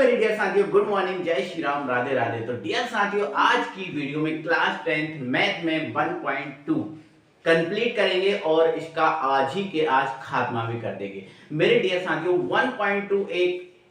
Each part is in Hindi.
मेरे डियर साथियों, गुड मॉर्निंग, जय श्री राम, राधे राधे। तो डियर साथियों, आज की वीडियो में क्लास 10th मैथ में 1.2 कंप्लीट करेंगे और इसका आज ही के आज खात्मा भी कर देंगे। मेरे डियर साथियों, 1.2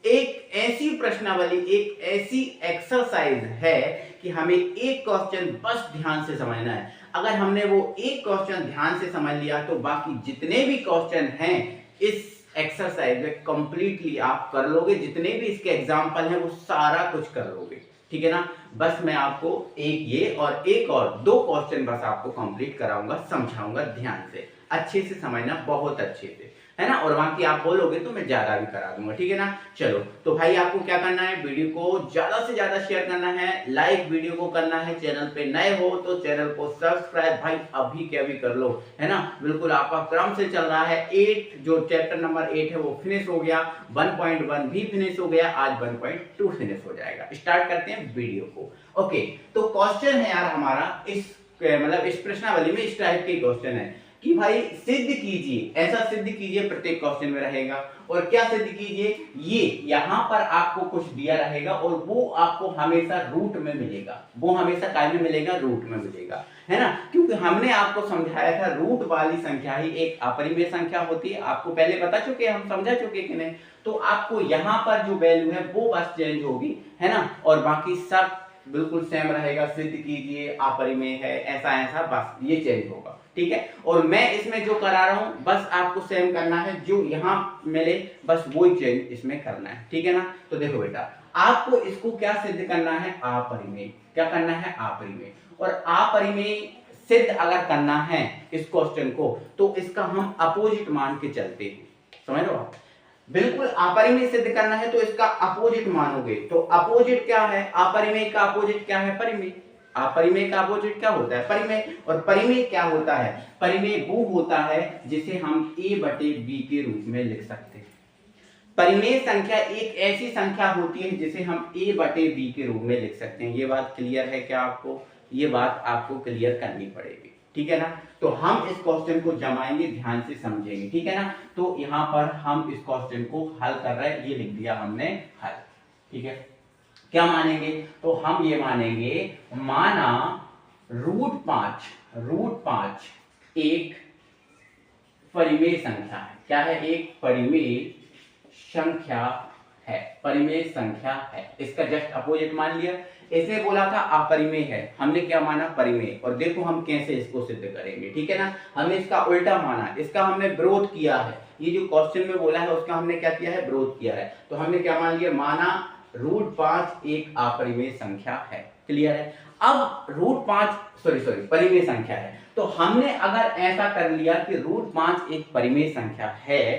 एक ऐसी प्रश्नावली, एक ऐसी एक्सरसाइज है कि हमें एक क्वेश्चन बस ध्यान से समझना है। अगर हमने वो एक क्वेश्चन ध्यान से समझ लिया तो बाकी जितने भी क्वेश्चन हैं इस एक्सरसाइज में कंप्लीटली आप कर लोगे। जितने भी इसके एग्जाम्पल हैं वो सारा कुछ कर लोगे, ठीक है ना। बस मैं आपको एक ये और एक और दो क्वेश्चन बस आपको कंप्लीट कराऊंगा, समझाऊंगा, ध्यान से अच्छे से समझना, बहुत अच्छे से, है ना। और बाकी आप बोलोगे तो मैं ज्यादा भी करा दूंगा, ठीक है ना। चलो तो भाई आपको क्या करना है, वीडियो को ज्यादा से ज्यादा शेयर करना है, लाइक वीडियो को करना है, चैनल पे नए हो तो चैनल को सब्सक्राइब भाई अभी के अभी कर लो, है ना। बिल्कुल आपका क्रम से चल रहा है। 8 जो चैप्टर नंबर 8 है वो फिनिश हो गया, 1.1 भी फिनिश हो गया, आज 1.2 फिनिश हो जाएगा। स्टार्ट करते हैं वीडियो को। ओके, तो क्वेश्चन है यार हमारा इस प्रश्नावली में इस टाइप के क्वेश्चन है कि भाई सिद्ध कीजिए, ऐसा सिद्ध कीजिए, प्रत्येक क्वेश्चन में रहेगा। और क्या सिद्ध कीजिए, ये यहां पर आपको कुछ दिया रहेगा और वो आपको हमेशा रूट में मिलेगा, वो हमेशा काय में मिलेगा, रूट में मिलेगा, है ना। क्योंकि हमने आपको समझाया था रूट वाली संख्या ही एक अपरिमेय संख्या होती है, आपको पहले बता चुके, हम समझा चुके कि नहीं। तो आपको यहाँ पर जो वैल्यू है वो बस चेंज होगी, है ना, और बाकी सब बिल्कुल सेम रहेगा। सिद्ध कीजिए अपरिमेय है, ऐसा ऐसा, बस ये चेंज होगा, ठीक है। और मैं इसमें जो करा रहा हूं बस आपको सेम करना है, जो यहां मिले बस वही चेंज इसमें करना है, ठीक है ना। तो देखो बेटा, आपको इसको क्या सिद्ध करना है, अपरिमेय। क्या करना है, अपरिमेय। और अपरिमेय सिद्ध अगर करना है इस क्वेश्चन को तो इसका हम अपोजिट मान के चलते हैं, समझ लो आप। बिल्कुल अपरिमेय सिद्ध करना है तो इसका अपोजिट मानोगे। तो अपोजिट क्या है, अपरिमेय का अपोजिट क्या है, परिमेय। अपरिमेय का अपोजिट क्या होता है, परिमेय। और परिमेय क्या होता है, परिमेय वो होता है जिसे हम a बटे b के रूप में लिख सकते हैं। परिमेय संख्या एक ऐसी संख्या होती है जिसे हम a बटे b के रूप में लिख सकते हैं। ये बात क्लियर है क्या आपको, ये बात आपको क्लियर करनी पड़ेगी, ठीक है ना। तो हम इस क्वेश्चन को जमाएंगे, ध्यान से समझेंगे, ठीक है ना। तो यहाँ पर हम इस क्वेश्चन को हल कर रहे हैं, ये लिख दिया हमने हल, ठीक है। क्या मानेंगे, तो हम ये मानेंगे, माना √5 एक परिमेय संख्या है। क्या है, एक परिमेय संख्या है, परिमेय संख्या है। इसका जस्ट अपोजिट मान लिया। इसने बोला था अपरिमेय है, हमने क्या माना, परिमेय। और देखो हम कैसे इसको सिद्ध करेंगे, ठीक है ना। हमने इसका उल्टा माना, इसका हमने विरोध किया है। ये जो क्वेश्चन में बोला है उसका हमने क्या किया है, विरोध किया है। तो हमने क्या मान लिया, माना √5 एक अपरिमेय संख्या है। क्लियर है। अब √5 परिमेय संख्या है। तो हमने अगर ऐसा कर लिया कि √5 एक परिमेय संख्या है,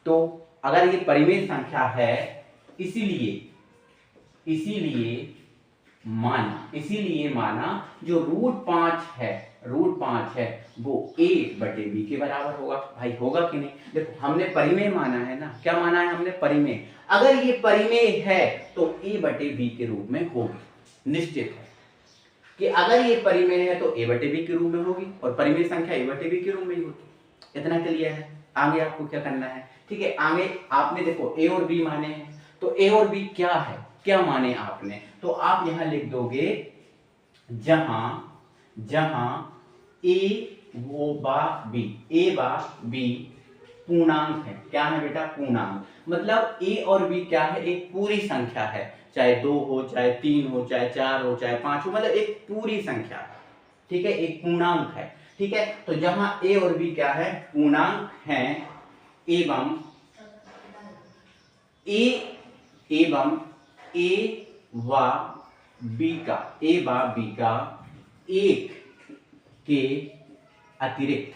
तो अगर ये परिमेय संख्या है, इसीलिए माना जो √5 है वो a बटे b के बराबर होगा। भाई होगा कि नहीं, देखो हमने परिमेय माना है ना। क्या माना है हमने, परिमेय। अगर ये परिमेय है तो a बटे b के रूप में होगी, निश्चित है कि अगर ये परिमेय है तो a बटे b के रूप में होगी, और परिमेय संख्या a बटे b के रूप में ही होगी। इतना क्लियर है। आगे आपको क्या करना है, ठीक है। आगे आपने देखो a और b माने हैं, तो a और b क्या है, क्या माने आपने, तो आप यहां लिख दोगे जहां a बा b पूर्णांक है। क्या है बेटा, पूर्णांक। मतलब a और b क्या है, एक पूरी संख्या है, चाहे 2 हो, चाहे 3 हो, चाहे 4 हो, चाहे 5 हो, मतलब एक पूरी संख्या है, ठीक है, एक पूर्णांक है, ठीक है। तो जहां a और b क्या है, पूर्णांक हैं, एवं a व b का एक के अतिरिक्त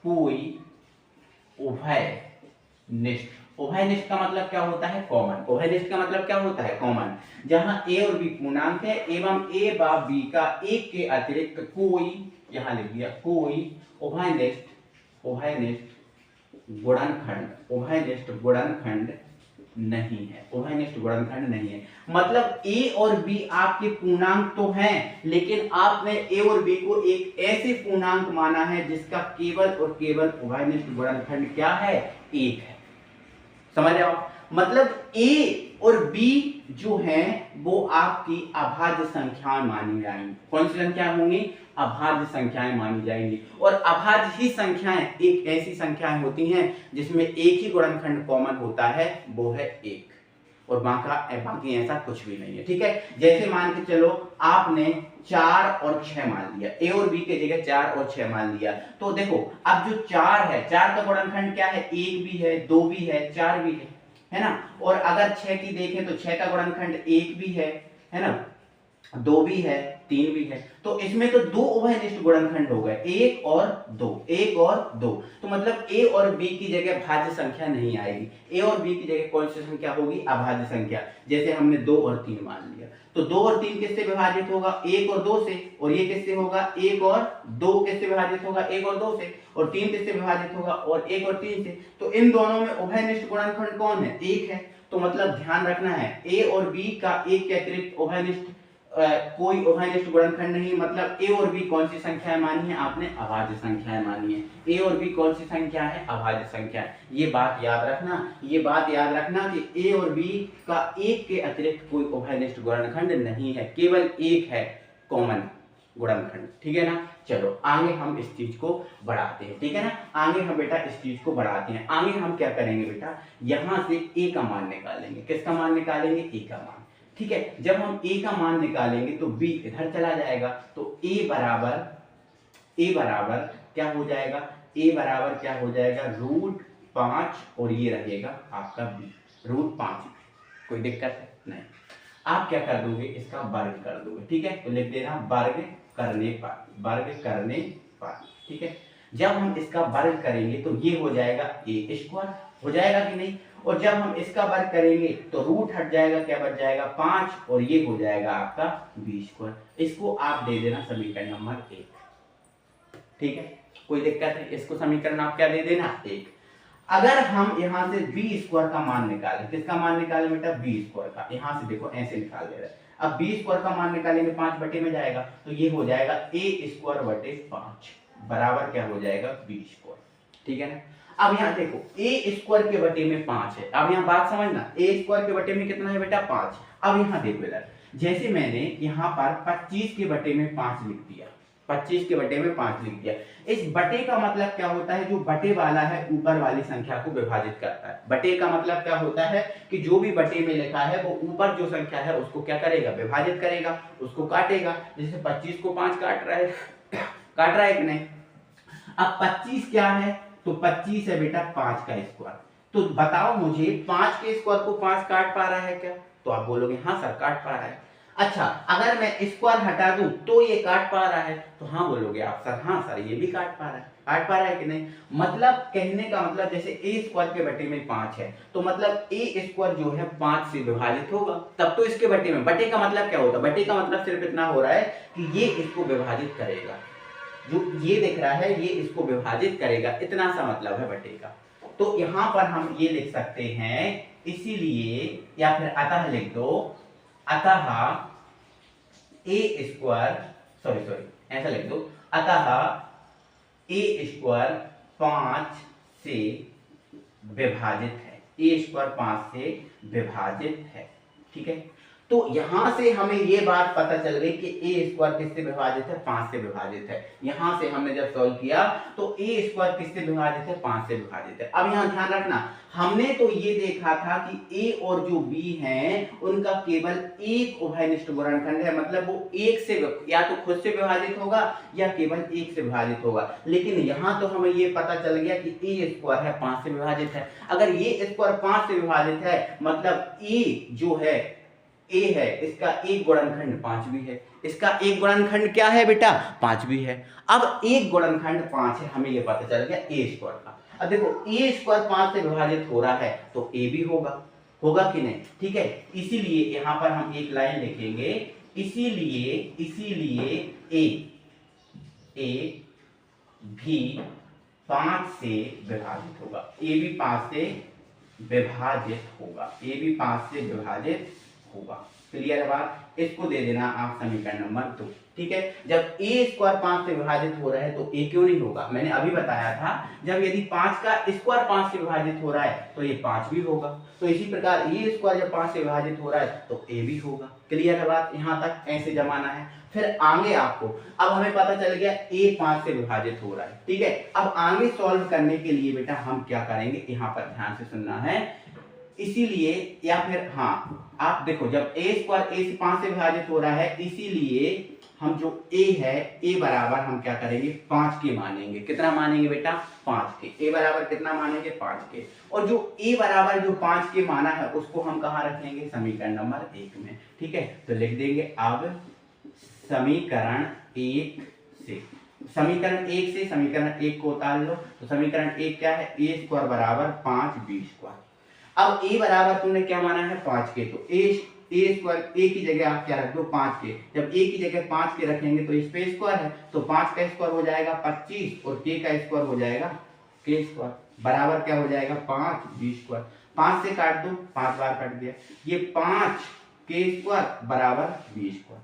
कोई उभयनिष्ठ का मतलब क्या होता है, कॉमन। उभयनिष्ठ का मतलब क्या होता है, कॉमन। जहां a और b पूर्णांक है एवं a व b का एक के अतिरिक्त कोई, यहां लिख दिया, कोई उभयनिष्ठ गुणनखंड नहीं है। मतलब a और b आपके पूर्णांक तो हैं, लेकिन आपने a और b को एक ऐसे पूर्णांक माना है जिसका केवल और केवल उभयनिष्ठ गुणनखंड क्या है, 1 है। समझ रहे हो आप? मतलब ए और बी जो है वो आपकी अभाज्य संख्याएं मानी जाएंगी। कौन सी संख्या होंगी? अभाज्य संख्याएं मानी जाएंगी। और अभाज्य ही संख्याएं एक ऐसी संख्याएं होती हैं जिसमें एक ही गुणनखंड कॉमन होता है, वो है 1, और बाकी ऐसा कुछ भी नहीं है। ठीक है, जैसे मान के चलो आपने 4 और 6 मान लिया, ए और बी के जगह 4 और 6 मान लिया, तो देखो अब जो 4 है, 4 का गुणनखंड क्या है? 1 भी है, 2 भी है, 4 भी है ना। और अगर 6 की देखें तो 6 का गुणनखंड 1 भी है ना, 2 भी है, 3 भी है। तो इसमें तो दो उभयनिष्ठ गुणनखंड हो गए, 1 और 2, 1 और 2। तो मतलब ए और बी की जगह भाज्य संख्या नहीं आएगी। ए और बी की जगह कौन सी संख्या होगी? अभाज्य संख्या। जैसे हमने 2 और 3 मान लिया, तो 2 और 3 किससे विभाजित होगा? 1 और 2 से। और ये किससे होगा? 1 और 2 किससे विभाजित होगा? 1 और 2 से। और 3 किससे विभाजित होगा? और 1 और 3 से। तो इन दोनों में उभयनिष्ठ गुणनखंड कौन है? 1 है। तो मतलब ध्यान रखना है, ए और बी का एक के अतिरिक्त उभयनिष्ठ कोई उभयनिष्ठ गुणनखंड नहीं। मतलब ए और बी कौन सी संख्याएं मानी है आपने? अभाज्य संख्याएं मानी है। ए और बी कौन सी संख्या है? अभाज्य संख्या। ये बात याद रखना, ये बात याद रखना कि ए और बी का एक के अतिरिक्त कोई उभयनिष्ठ गुणनखंड नहीं है, केवल एक है कॉमन गुणनखंड। ठीक है ना। चलो आगे हम इस चीज को बढ़ाते हैं। ठीक है ना, आगे हम बेटा इस चीज को बढ़ाते हैं। आगे हम क्या करेंगे बेटा? यहां से ए का मान निकालेंगे। किसका मान निकालेंगे? ए का मान। ठीक है, जब हम ए का मान निकालेंगे तो बी इधर चला जाएगा, तो ए बराबर क्या हो जाएगा? ए बराबर क्या हो जाएगा? √5, और ये रहेगा आपका बी √5। कोई दिक्कत है? नहीं। आप क्या कर दोगे? इसका वर्ग कर दोगे। ठीक है, तो लिख देना वर्ग करने पर। ठीक है, जब हम इसका वर्ग करेंगे तो ये हो जाएगा a², हो जाएगा कि नहीं? और जब हम इसका वर्ग करेंगे तो रूट हट जाएगा, क्या बच जाएगा? 5, और ये हो जाएगा आपका b²। इसको आप दे देना समीकरण नंबर 1। ठीक है, कोई दिक्कत है? इसको समीकरण आप क्या दे देना? 1। अगर हम यहां से b² का मान निकालें, किसका मान निकालें बेटा? b² का। यहां से देखो ऐसे निकाल दे रहा है। अब b² का मान निकालेंगे 5 बटे में जाएगा, तो ये हो जाएगा a² बटे 5 बराबर क्या हो जाएगा? b²। ठीक है ना। अब यहाँ देखो a² के बटे में 5 है। अब यहाँ बात समझना, a² के बटे में कितना है बेटा? 5। अब यहाँ देखो इधर, जैसे मैंने यहाँ पर 25 के बटे में 5 लिख दिया, 25 के बटे में 5 लिख दिया। इस बटे का मतलब क्या होता है? जो बटे वाला है ऊपर वाली संख्या को विभाजित करता है। बटे का मतलब क्या होता है कि जो भी बटे में लिखा है वो ऊपर जो संख्या है उसको क्या करेगा? विभाजित करेगा, उसको काटेगा। जैसे 25 को 5 काट रहा है कि नहीं? अब 25 क्या है? तो 25 है बेटा 5 का स्क्वायर। तो बताओ मुझे 5 के स्क्वायर को 5 काट पा रहा है क्या? तो आप बोलोगे हाँ सर काट पा रहा है। अच्छा, अगर मैं स्क्वायर हटा दूं तो ये काट पा रहा है? तो हाँ बोलोगे आप सर, हाँ सर ये भी काट पा रहा है कि नहीं? मतलब कहने का मतलब जैसे a² के बटे में 5 है, तो मतलब a² जो है 5 से विभाजित होगा, तब तो इसके बटे में। बटे का मतलब क्या होता है? बटे का मतलब सिर्फ इतना हो रहा है कि ये इसको विभाजित करेगा, जो ये दिख रहा है ये इसको विभाजित करेगा, इतना सा मतलब है बटे का। तो यहां पर हम ये लिख सकते हैं इसीलिए, या फिर अतः लिख दो, अतः ऐसा लिख दो, अतः a² 5 से विभाजित है, a² 5 से विभाजित है। ठीक है, तो यहां से हमें ये बात पता चल गई कि a² किससे विभाजित है? 5 से विभाजित है। यहां से हमने जब सॉल्व किया तो a² किससे विभाजित है? 5 से विभाजित है। अब यहां ध्यान रखना, हमने तो ये देखा था कि a और जो b हैं उनका केवल एक उभयनिष्ठ गुणनखंड है, मतलब वो एक से या तो खुद से विभाजित होगा या केवल एक से विभाजित होगा। लेकिन यहाँ तो हमें ये पता चल गया कि a² है 5 से विभाजित है। अगर ये स्क्वायर 5 से विभाजित है मतलब a जो है a है, इसका एक गुणनखंड 5 भी है। इसका एक गुणनखंड क्या है बेटा? 5 भी है। अब एक गुणनखंड 5 है, हमें ये पता चल गया a² का। अब देखो a² 5 से विभाजित हो रहा है तो a भी होगा कि नहीं? ठीक है, इसीलिए यहां पर हम एक लाइन लिखेंगे, इसीलिए a भी 5 से विभाजित होगा, a भी 5 से विभाजित होगा। क्लियर है बात? इसको दे देना आप समीकरण नंबर 2। ठीक है। जब a स्क्वायर 5 से विभाजित हो रहा है तो a क्यों नहीं होगा, मैंने अभी बताया था जब यदि 5 का स्क्वायर 5 से विभाजित हो रहा है तो ये 5 भी होगा। तो इसी प्रकार a स्क्वायर जब 5 से विभाजित हो रहा है तो a भी होगा। क्लियर है बात, यहाँ तक ऐसे जमाना है। फिर आगे आपको, अब हमें पता चल गया a 5 से विभाजित हो रहा है, ठीक है। अब आगे सॉल्व करने के लिए बेटा हम क्या करेंगे, यहाँ पर ध्यान से सुनना है। इसीलिए या फिर हाँ आप देखो, जब a स्क्वायर a से 5 से विभाजित हो रहा है, इसीलिए हम जो a है a बराबर हम क्या करेंगे 5 के मानेंगे। कितना मानेंगे बेटा 5 के। a बराबर कितना मानेंगे 5 के। और जो a बराबर जो 5 के माना है उसको हम कहाँ रखेंगे, समीकरण नंबर 1 में, ठीक है। तो लिख देंगे अब समीकरण 1 से, समीकरण 1 से समीकरण 1 को उतार लो। तो समीकरण 1 क्या है, a स्क्वायर बराबर 5 b स्क्वायर। अब a बराबर तुमने क्या माना है 5 के, तो a स्क्वायर a की जगह आप क्या रख दो 5 के। जब a की जगह 5 के रखेंगे तो इस पे स्क्वायर है, तो 5 का स्क्वायर हो जाएगा 25 और k का स्क्वायर हो जाएगा k स्क्वायर बराबर क्या हो जाएगा 5 b स्क्वायर। 5 से काट दो, 5 बार कट गया, ये 5 k स्क्वायर बराबर b स्क्वायर।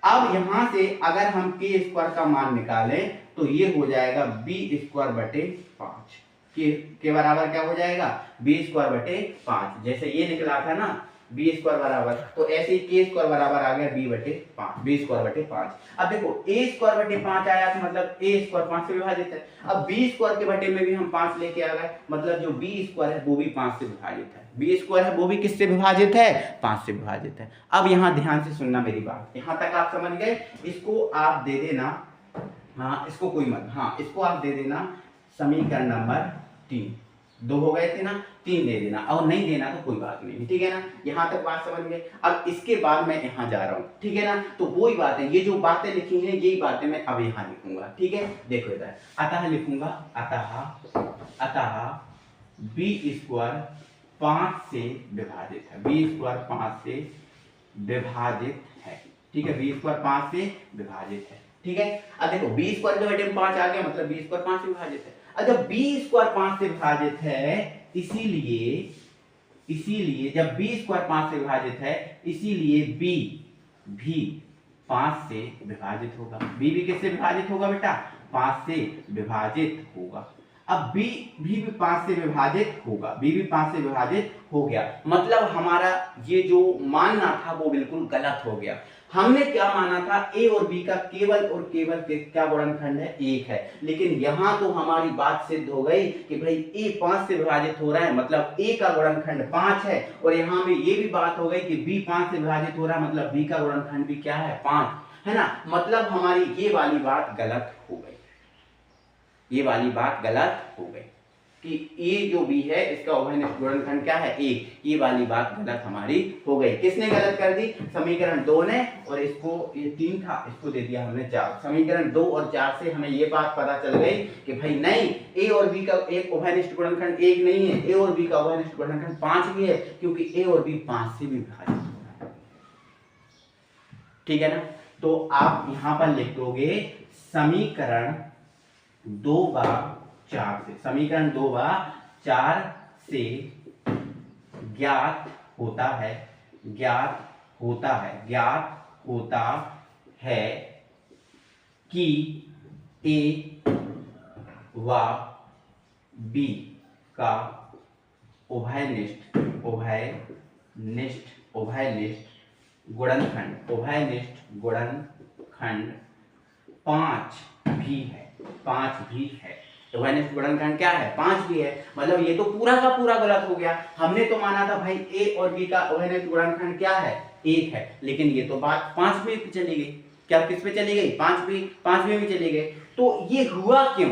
अब यहां से अगर हम k स्क्वायर का मान निकालें तो ये हो जाएगा b स्क्वायर बटे 5। के बराबर क्या हो जाएगा b स्क्वायर बटे 5। जैसे ये निकला था ना b स्क्वायर बराबर, तो ऐसे ही k स्क्वायर बराबर आ गया b बटे 5, b स्क्वायर बटे 5। अब देखो a स्क्वायर बटे 5 आया था मतलब a स्क्वायर 5 से विभाजित है। अब b स्क्वायर के बटे में भी हम 5 लेके आ गए, मतलब जो b स्क्वायर है वो भी 5 से विभाजित है। b स्क्वायर है वो भी किससे विभाजित है 5 से विभाजित है। अब यहाँ ध्यान से सुनना मेरी बात, यहाँ तक आप समझ गए। इसको आप दे देना, हाँ इसको कोई मत, हाँ इसको आप दे देना समीकरण नंबर 3। 2 हो गए थे ना, 3 दे देना, और नहीं देना तो कोई बात नहीं, ठीक है ना। यहाँ तक बात समझ गए। अब इसके बाद मैं यहाँ जा रहा हूँ, ठीक है ना। तो वही बातें, ये जो बातें लिखी हैं यही बातें मैं अब यहाँ लिखूंगा, ठीक है। देखो इधर अतः लिखूंगा, अतः b स्क्वायर 5 से विभाजित है, b स्क्वायर 5 से विभाजित है, ठीक है। b स्क्वायर 5 से विभाजित है, ठीक है। अब देखो b स्क्वायर के बटे में 5 आ गया, मतलब b स्क्वायर 5 से विभाजित है। जब b स्क्वायर 5 से विभाजित है, इसीलिए जब b स्क्वायर 5 से विभाजित है, इसीलिए b भी 5 से विभाजित होगा। b भी किससे विभाजित होगा बेटा 5 से विभाजित होगा। अब b भी 5 से विभाजित होगा, b भी 5 से विभाजित हो गया, मतलब हमारा ये जो मानना था वो बिल्कुल गलत हो गया। हमने क्या माना था a और b का केवल और केवल क्या गुणनखंड है 1 है, लेकिन यहां तो हमारी बात सिद्ध हो गई कि भाई a 5 से विभाजित हो रहा है मतलब a का गुणनखंड 5 है, और यहां में ये भी बात हो गई कि b 5 से विभाजित हो रहा है मतलब b का गुणनखंड भी क्या है 5 है ना। मतलब हमारी ये वाली बात गलत हो गई, ये वाली बात गलत हो गई कि a जो b है इसका उभयनिष्ठ गुणनखंड क्या है 1, ये वाली बात गलत हमारी हो गई। किसने गलत कर दी, समीकरण 2 ने, और इसको ये 3 था इसको दे दिया हमने 4। समीकरण 2 और 4 से हमें ये बात पता चल गई कि भाई नहीं, a और b का एक उभयनिष्ठ गुणनखंड 1 नहीं है, a और b का उभयनिष्ठ गुणनखंड 5 भी है, क्योंकि a और b 5 से भी विभाजित हो रहा है, ठीक है ना। तो आप यहां पर लिख दोगे समीकरण 2/4 से, समीकरण 2/4 से ज्ञात होता है कि a व b का उभयनिष्ठ गुणनखंड 5 भी है, 5 भी है। उभयनिष्ठ गुणनखंड क्या है 5 भी है, मतलब ये तो पूरा का पूरा गलत हो गया। हमने तो माना था भाई a और b का उभयनिष्ठ गुणनखंड क्या है 1 है, लेकिन ये तो बात 5 पे चली गई। क्या किस पे चली गई 5 में चली गई। तो ये हुआ क्यों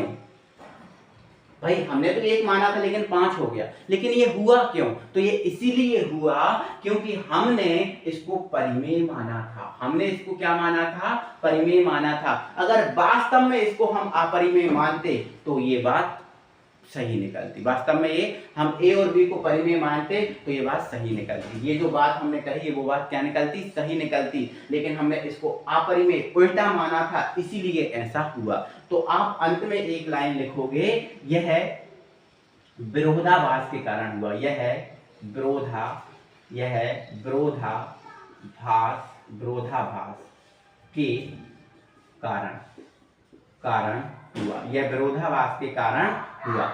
भाई, हमने तो 1 माना था लेकिन 5 हो गया, लेकिन ये हुआ क्यों, तो ये इसीलिए हुआ क्योंकि हमने इसको परिमेय माना था। हमने इसको क्या माना था, परिमेय माना था। अगर वास्तव में इसको हम अपरिमेय मानते तो ये बात सही निकलती। वास्तव में ये हम a और b को परिमेय मानते तो ये बात सही निकलती। ये जो बात हमने कही है वो बात क्या निकलती, सही निकलती, लेकिन हमने इसको अपरिमेय उल्टा माना था, इसीलिए ऐसा हुआ। तो आप अंत में एक लाइन लिखोगे, यह विरोधाभास के कारण हुआ, यह विरोधाभास के कारण कारण हुआ, यह विरोधाभास के कारण हुआ।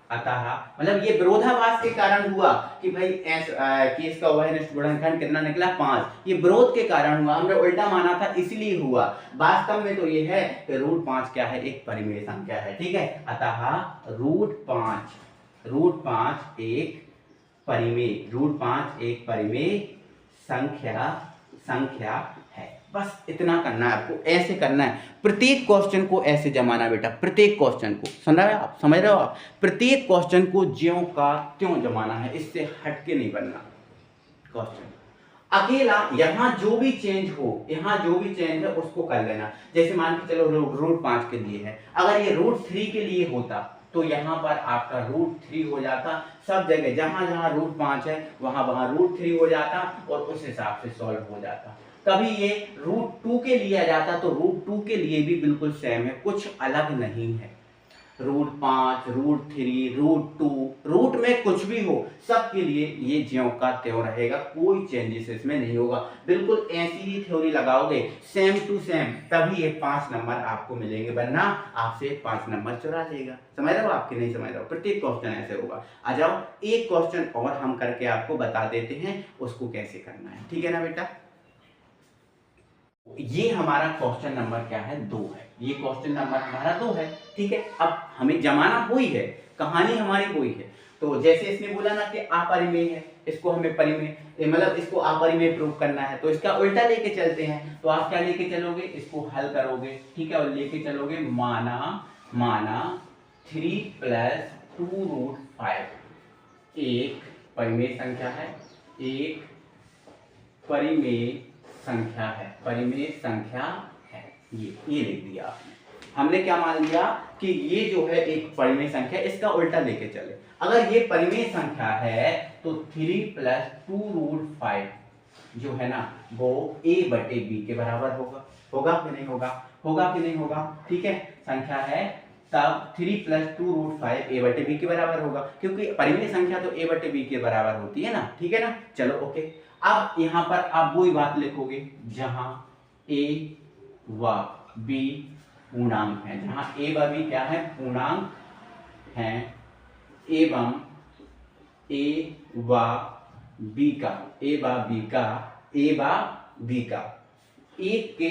अतः मतलब ये विरोधाभास के कारण हुआ कि भाई कि इसका उभयनिष्ठ गुणनखंड कितना निकला 5, ये विरोध के कारण हुआ, हमने उल्टा माना था इसलिए हुआ। वास्तव में तो ये है कि √5 क्या है, एक परिमेय संख्या है, ठीक है। अतः √5 एक परिमेय संख्या है। बस इतना करना है आपको, ऐसे करना है प्रत्येक क्वेश्चन को, ऐसे जमाना बेटा, प्रत्येक क्वेश्चन को समझ रहे हो आप, प्रत्येक क्वेश्चन को ज्यों का त्यों जमाना है, इससे हटके नहीं बनना क्वेश्चन। अकेला यहाँ जो भी चेंज है उसको कर लेना। जैसे मान के चलो √5 के लिए है, अगर ये √3 के लिए होता तो यहाँ पर आपका √3 हो जाता, सब जगह जहां जहां √5 है वहां √3 हो जाता और उस हिसाब से सॉल्व हो जाता। कभी ये √2 के लिए आ जाता तो √2 के लिए भी बिल्कुल सेम है, कुछ अलग नहीं है। √5 √3 √2 रूट में कुछ भी हो, सबके लिए ये ज्यों का त्यों रहेगा, कोई चेंजेस इसमें नहीं होगा। बिल्कुल ऐसी ही थ्योरी लगाओगे सेम टू सेम, तभी ये 5 नंबर आपको मिलेंगे, वरना आपसे 5 नंबर चुरा लेगा। समझ रहे हो आपके, नहीं समझ रहे हो, प्रत्येक क्वेश्चन ऐसे होगा। आ जाओ एक क्वेश्चन और हम करके आपको बता देते हैं उसको कैसे करना है, ठीक है ना बेटा। ये हमारा क्वेश्चन नंबर क्या है, 2 है, ये क्वेश्चन नंबर हमारा 2 है, ठीक है। अब हमें जमाना हुई है, कहानी हमारी हुई है, तो जैसे इसने बोला ना कि अपरिमेय है, इसको हमें परिमेय मतलब इसको अपरिमेय प्रूव करना है, तो इसका उल्टा लेके चलते हैं। तो आप क्या लेके चलोगे, इसको हल करोगे, ठीक है, और लेके चलोगे माना 3 + 2√5 एक परिमेय संख्या है, एक परिमेय संख्या है, ये लिख दिया आपने। हमने क्या मान लिया कि ये जो है एक परिमेय संख्या, इसका उल्टा लेके चले। अगर ये परिमेय संख्या है तो 3 + 2√5 जो है ना वो a/b के बराबर होगा कि नहीं होगा, ठीक है। संख्या है तब 3 + 2√5 a/b के बराबर होगा, क्योंकि परिमेय संख्या तो a/b के बराबर होती है ना, ठीक है ना। चलो ओके, अब यहाँ पर आप वही बात लिखोगे जहां a व b पूर्णांक है, जहां a व b क्या है, पूर्णांक है, एवं a व b का एक के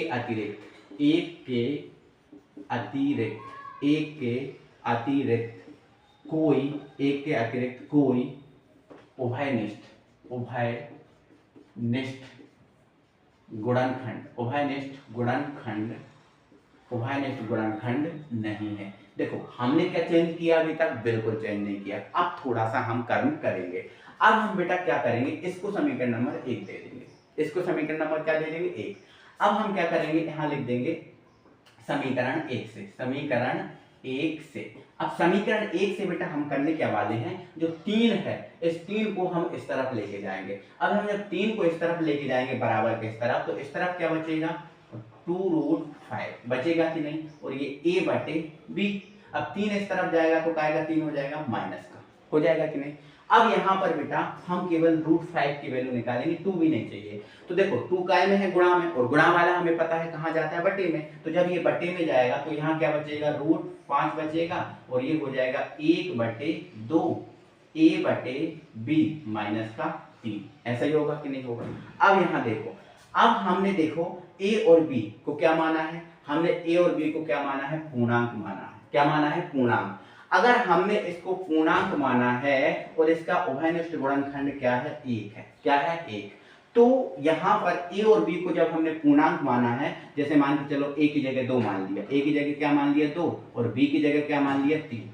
अतिरिक्त कोई उभयनिष्ठ गुणनखंड नहीं है। देखो हमने क्या चेंज किया, अभी तक बिल्कुल चेंज नहीं किया, अब थोड़ा सा हम कर्म करेंगे। अब हम बेटा क्या करेंगे, इसको समीकरण नंबर 1 दे देंगे, इसको समीकरण नंबर क्या दे देंगे, 1। अब हम क्या करेंगे, यहां लिख देंगे समीकरण 1 से। अब समीकरण 1 से बेटा हम करने क्या वाले हैं, जो 3 है इस 3 को हम इस तरफ लेके जाएंगे। अब हम जब 3 को इस तरफ लेके जाएंगे बराबर के इस तरफ, तो इस तरफ क्या बचेगा, 2√5 बचेगा कि नहीं, और ये a/b। अब 3 इस तरफ जाएगा तो क्या 3 हो जाएगा, माइनस का हो जाएगा कि नहीं। अब यहाँ पर बेटा हम केवल √5 की वैल्यू निकालेंगे, 2 भी नहीं चाहिए। तो देखो 2 काय में है, गुणा में, और गुणा वाला हमें पता है कहाँ जाता है, बटे में। तो जब ये बटे में जाएगा तो यहाँ क्या बचेगा, √5 बचेगा, और ये हो जाएगा 1/2 a/b माइनस का 3। ऐसा ही होगा कि नहीं होगा। अब यहाँ देखो, अब हमने देखो a और b को क्या माना है, हमने a और b को क्या माना है, पूर्णांक माना है। क्या माना है, पूर्णांक। अगर हमने इसको पूर्णांक माना है और इसका उभयनिष्ठ गुणनखंड क्या है, 1 है। क्या है, 1। तो यहाँ पर a और b को जब हमने पूर्णांक माना है, जैसे मान के चलो a की जगह 2 मान लिया, a की जगह क्या मान लिया 2, और b की जगह क्या मान लिया 3।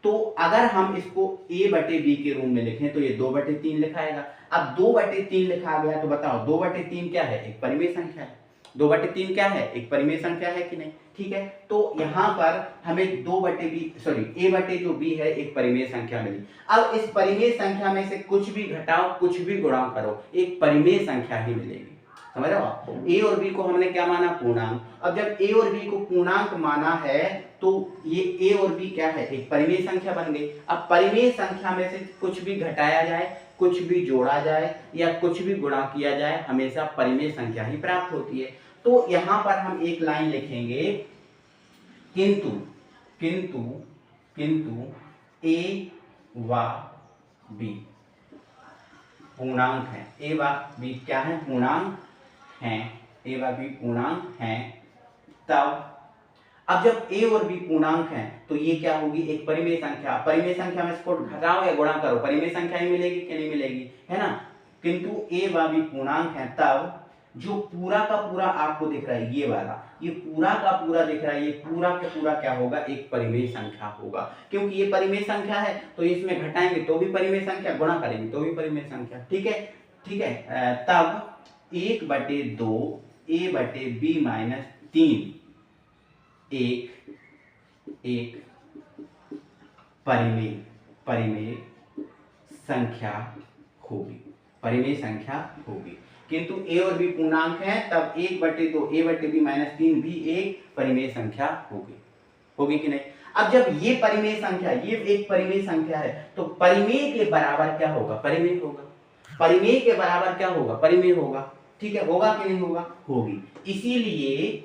तो अगर हम इसको a/b के रूप में लिखें तो ये 2/3 लिखाएगा। अब 2/3 लिखा गया तो बताओ 2/3 क्या है, एक परिमेय संख्या है। 2/3 क्या है, एक परिमेय संख्या है कि नहीं, ठीक है। तो यहाँ पर हमें a/b है एक परिमेय संख्या मिली। अब इस परिमेय संख्या में से कुछ भी घटाओ, कुछ भी गुणा करो, एक परिमेय संख्या ही मिलेगी। समझ रहे हो आप, a और b को हमने क्या माना, पूर्णांक। अब जब a और b को पूर्णांक माना है तो ये a और b क्या है, एक परिमेय संख्या बन गई। अब परिमेय संख्या में से कुछ भी घटाया जाए, कुछ भी जोड़ा जाए या कुछ भी गुणा किया जाए, हमेशा परिमेय संख्या ही प्राप्त होती है। तो यहां पर हम एक लाइन लिखेंगे, किंतु किंतु किंतु ए व बी पूर्णांक है। ए व बी क्या है? पूर्णांक हैं। ए व बी पूर्णांक हैं। तब अब जब ए और बी पूर्णांक हैं तो ये क्या होगी? एक परिमेय संख्या। परिमेय संख्या में इसको घटाओ या गुणा करो, परिमेय संख्या ही मिलेगी कि नहीं मिलेगी, है ना। किंतु ए व बी पूर्णांक है, तब जो पूरा का पूरा आपको दिख रहा है ये वाला, ये पूरा का पूरा दिख रहा है, ये पूरा का पूरा क्या होगा? एक परिमेय संख्या होगा। क्योंकि ये परिमेय संख्या है तो इसमें घटाएंगे तो भी परिमेय संख्या, गुणा करेंगे तो भी परिमेय संख्या। ठीक है, ठीक है। तब 1/2 a/b-3 एक परिमेय संख्या होगी, परिमेय संख्या होगी। किंतु a और b पूर्णांक है, तब 1/2 a/b-3 भी एक परिमेय संख्या होगी कि नहीं। अब जब ये परिमेय संख्या, ये एक परिमेय संख्या है तो परिमेय के बराबर क्या होगा? परिमेय होगा। परिमेय के बराबर क्या होगा? परिमेय होगा। ठीक है, होगा कि नहीं होगा? होगी। इसीलिए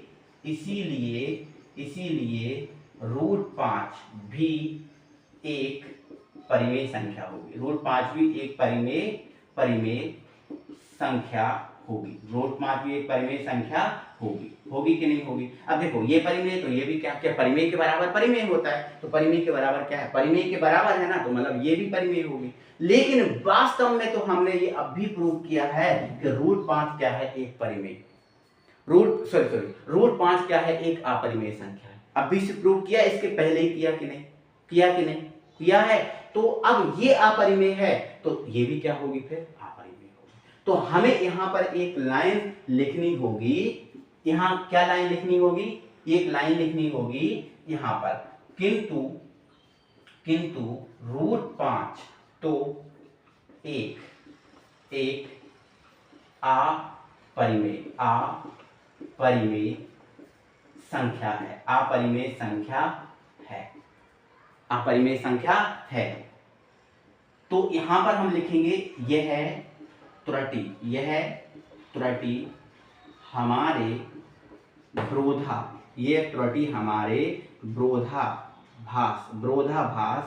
√5 भी एक परिमेय संख्या होगी। √5 भी एक परिमेय संख्या होगी। √5 भी एक परिमेय संख्या होगी कि नहीं होगी। अब देखो ये परिमेय, तो ये भी क्या परिमेय के बराबर परिमेय होता है, तो परिमेय के बराबर क्या है? परिमेय के बराबर है ना, तो मतलब ये भी परिमेय होगी। लेकिन वास्तव में तो हमने ये अब भी प्रूव किया है कि √5 क्या है? एक परिमेय, √5 क्या है? एक अपरिमेय संख्या है। अब भी से प्रूव किया, इसके पहले ही किया कि नहीं? किया है। तो अब ये अपरिमेय है तो ये भी क्या होगी? फिर अपरिमेय होगी। तो हमें यहां पर एक लाइन लिखनी होगी। यहां क्या लाइन लिखनी होगी? एक लाइन लिखनी होगी यहां पर, किंतु √5 तो एक अपरिमेय संख्या है। अपरिमेय संख्या है। तो यहां पर हम लिखेंगे यह त्रुटि हमारे विरोधाभास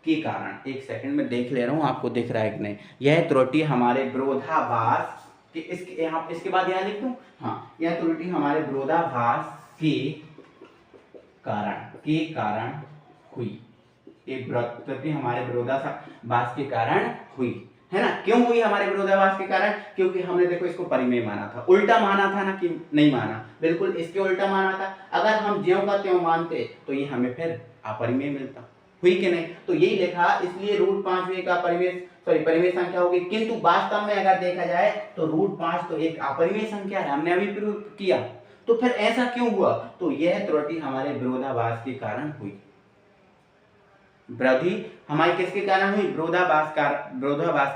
के कारण, एक सेकंड में देख ले रहा हूं आपको दिख रहा है कि नहीं। यह त्रुटि हमारे विरोधाभास के, इसके बाद यहां लिख दूं, हाँ, यह त्रुटि हमारे विरोधाभास के कारण हुई। एक त्रुटि हमारे विरोधाभास के कारण हुई, है ना। क्यों हुई हमारे विरोधाभास के कारण? क्योंकि हमने देखो इसको परिमेय माना था। उल्टा माना था ना कि नहीं माना? बिल्कुल इसके उल्टा माना था। अगर हम ज्यों का त्यों मानते तो ये हमें फिर अपरिमेय मिलता। हुई कि नहीं? तो यही लिखा, इसलिए √5 एक परिमेय संख्या होगी। किंतु वास्तव में अगर देखा जाए तो √5 तो एक अपरिमेय संख्या है, हमने अभी प्रूव किया। तो फिर ऐसा क्यों हुआ? तो यह त्रुटि हमारे विरोधाभास के कारण हुई। वृद्धि हमारी किसके कारण हुई? विरोधाभास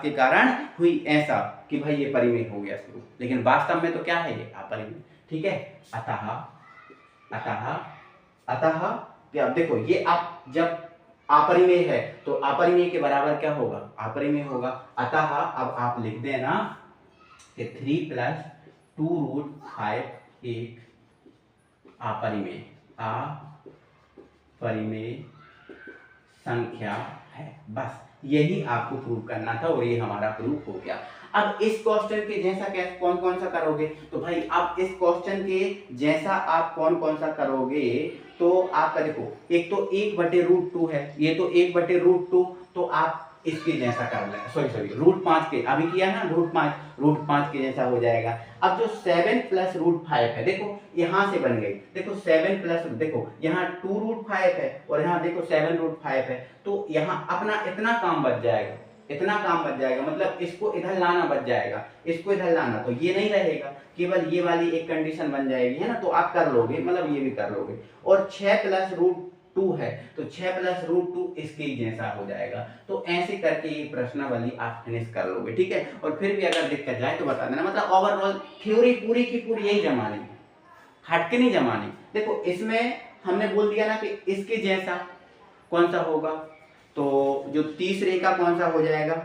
के कारण हुई। ऐसा कि भाई ये परिमेय हो गया शुरू, लेकिन वास्तव में तो क्या है? ये अपरिमेय। ठीक है। अतः क्या, देखो ये आप जब अपरिमेय है तो अपरिमेय के बराबर क्या होगा? अपरिमेय होगा। अतः अब आप लिख देना कि 3 + 2√5 एक अपरिमेय संख्या है। बस यही आपको प्रूव करना था और ये हमारा प्रूफ हो गया। अब इस क्वेश्चन के जैसा कौन सा करोगे? तो भाई अब इस क्वेश्चन के जैसा आप कौन सा करोगे? तो आपका देखो, एक तो 1/√2 है, ये तो 1/√2, तो आप इसके जैसा कर लेना। √5 के अभी किया ना, √5 के जैसा हो जाएगा। अब जो 7 + √5 है, देखो यहां से बन गई। देखो 7 प्लस, देखो यहाँ 2√5 है और यहाँ देखो 7√5 है, तो यहाँ अपना इतना काम बच जाएगा, मतलब इसको इधर लाना बच जाएगा, इसको इधर लाना, तो ये नहीं रहेगा, केवल ये वाली एक कंडीशन बन जाएगी, है ना। तो आप कर लोगे, मतलब ये भी कर लोगे। और 6 + √2 है तो 6 + √2 इसके ही जैसा हो जाएगा। तो ऐसे करके ये प्रश्नावली आप फिनिश कर लोगे। ठीक है। और फिर भी अगर दिक्कत जाए तो बता देना। मतलब ओवरऑल थ्योरी पूरी की पूरी यही जमानी है, हटके नहीं जमानी। देखो इसमें हमने बोल दिया ना कि इसके जैसा कौन सा होगा, तो जो तीसरे का कौन सा हो जाएगा?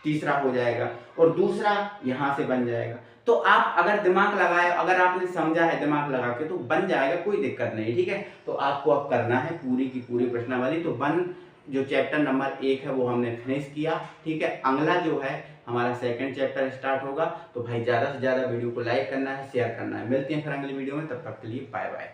तीसरा हो जाएगा और दूसरा यहाँ से बन जाएगा। तो आप अगर दिमाग लगाए, अगर आपने समझा है दिमाग लगा के, तो बन जाएगा, कोई दिक्कत नहीं, ठीक है। तो आपको अब करना है पूरी की पूरी प्रश्नावली। तो जो चैप्टर नंबर 1 है वो हमने फिनिश किया, ठीक है। अगला जो है हमारा सेकंड चैप्टर स्टार्ट होगा। तो भाई ज़्यादा से ज़्यादा वीडियो को लाइक करना है, शेयर करना है। मिलते हैं फिर अगली वीडियो में, तब तक के लिए बाय बाय।